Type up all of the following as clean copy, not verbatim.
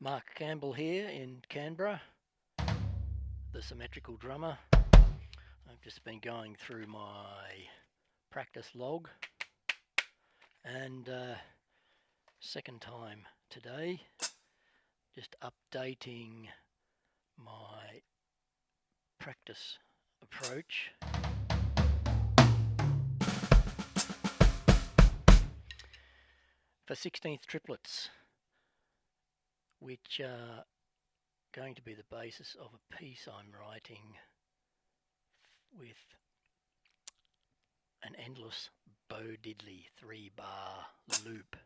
Mark Campbell here in Canberra, the Symmetrical drummer. I've just been going through my practice log and second time today, just updating my practice approach. For 16th triplets, which are going to be the basis of a piece I'm writing with an endless Bo Diddley 3-bar loop,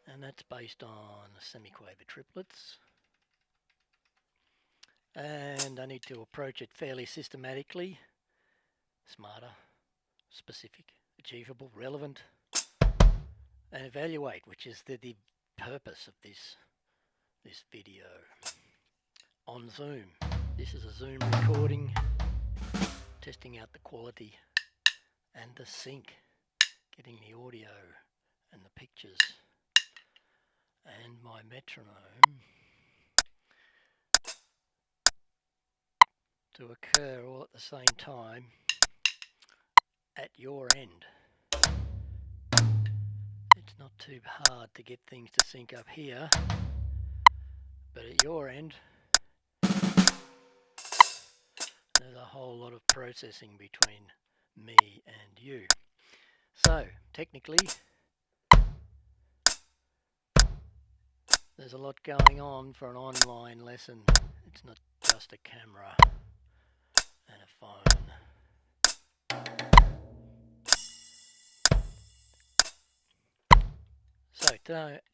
and that's based on semiquaver triplets, and I need to approach it fairly systematically, smarter, specific, achievable, relevant, and evaluate, which is the purpose of this video on Zoom. This is a Zoom recording, testing out the quality and the sync, getting the audio and the pictures and my metronome to occur all at the same time at your end. It's not too hard to get things to sync up here, but at your end there's a whole lot of processing between me and you. So technically there's a lot going on for an online lesson. It's not just a camera and a phone. So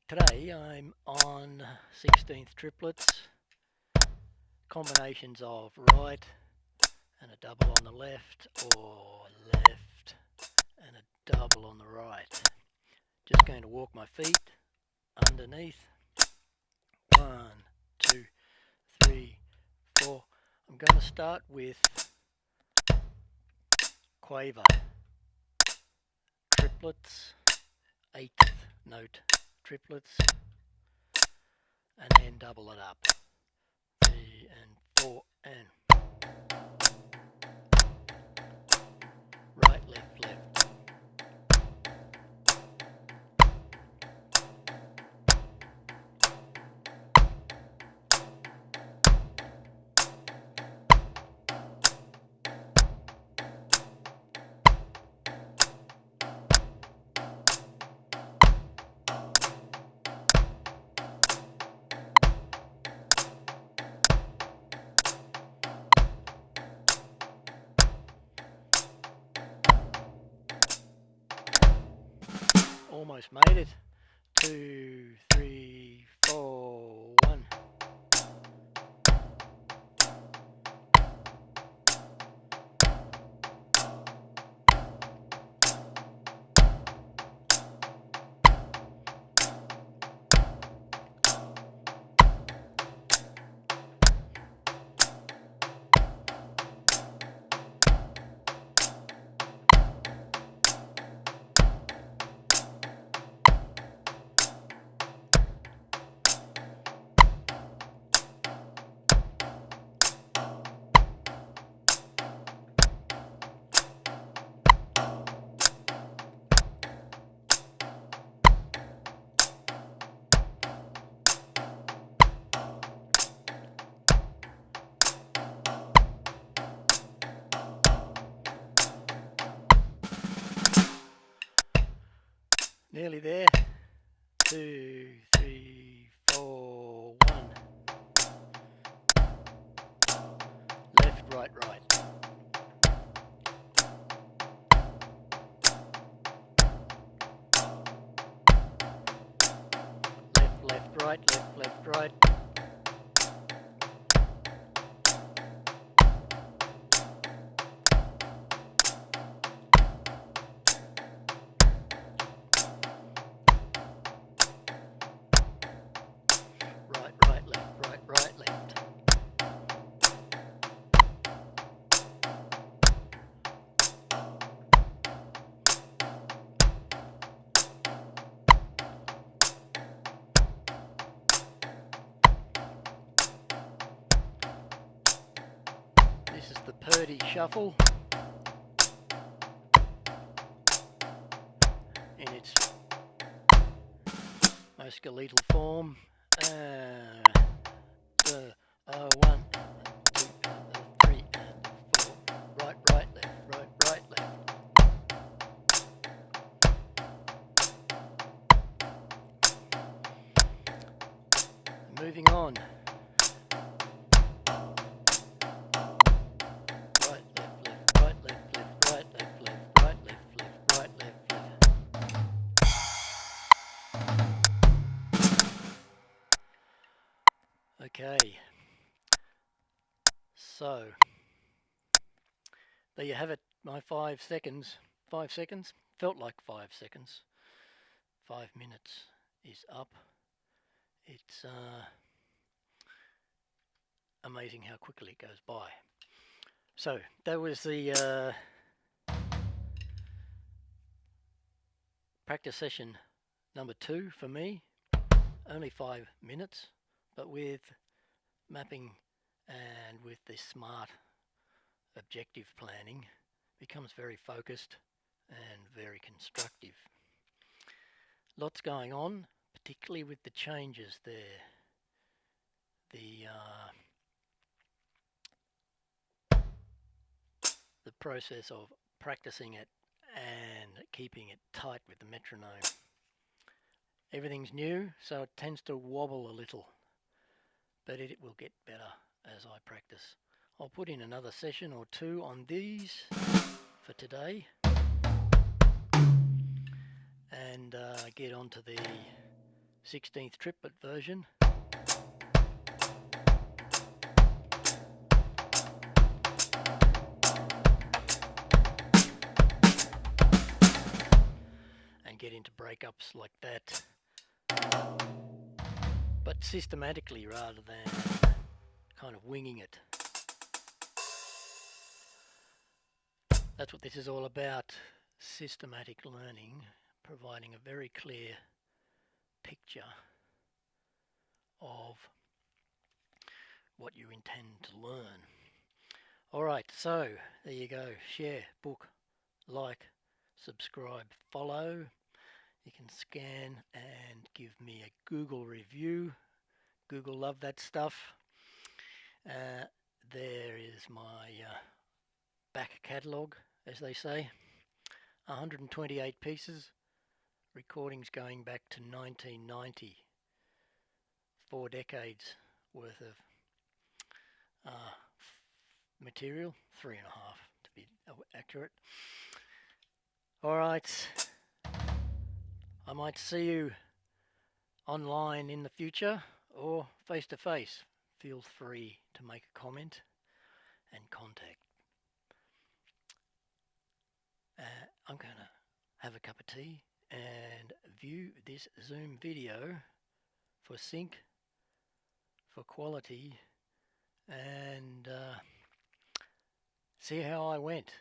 today I'm on 16th triplets, combinations of right and a double on the left, or left and a double on the right. Just going to walk my feet underneath. 1, 2, 3, 4. I'm going to start with quaver triplets, 8th note triplets, and then double it up. 3 and 4 and right, left, left. Almost made it. 2, 3, 4, 1. Nearly there. 2, 3, 4, 1. Left, right, right. Left, left, right, left, left, right. shuffle in its most skeletal form. 1, 2, 3, 4. Right, right, left, right, right, left. Moving on. Right, left, left, right, left, left, right, left, left, right, left, left, right, left, left. Okay. So, there you have it, my 5 seconds. 5 seconds? Felt like 5 seconds. 5 minutes is up. It's amazing how quickly it goes by. So that was the practice session number 2 for me. Only 5 minutes, but with mapping and with this smart objective planning becomes very focused and very constructive. Lots going on, particularly with the changes there. The process of practicing it and keeping it tight with the metronome. Everything's new, so it tends to wobble a little, but it will get better as I practice. I'll put in another session or 2 on these for today and get on to the 16th triplet version. And get into breakups like that, but systematically rather than kind of winging it. That's what this is all about, systematic learning, providing a very clear picture of what you intend to learn. Alright, so there you go. Share, book, like, subscribe, follow. You can scan and give me a Google review. Google love that stuff. There is my back catalogue, as they say. 128 pieces, recordings going back to 1990. 4 decades worth of material, 3.5 to be accurate. Alright, I might see you online in the future or face to face. Feel free to make a comment and contact. I'm going to have a cup of tea and view this Zoom video for sync, for quality, and see how I went,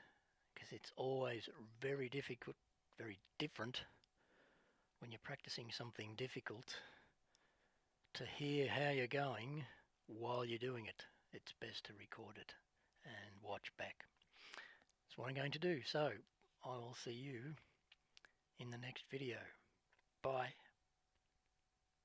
because it's always very difficult, very different when you're practicing something difficult to hear how you're going while you're doing it. It's best to record it and watch back. That's what I'm going to do. So I will see you in the next video. Bye.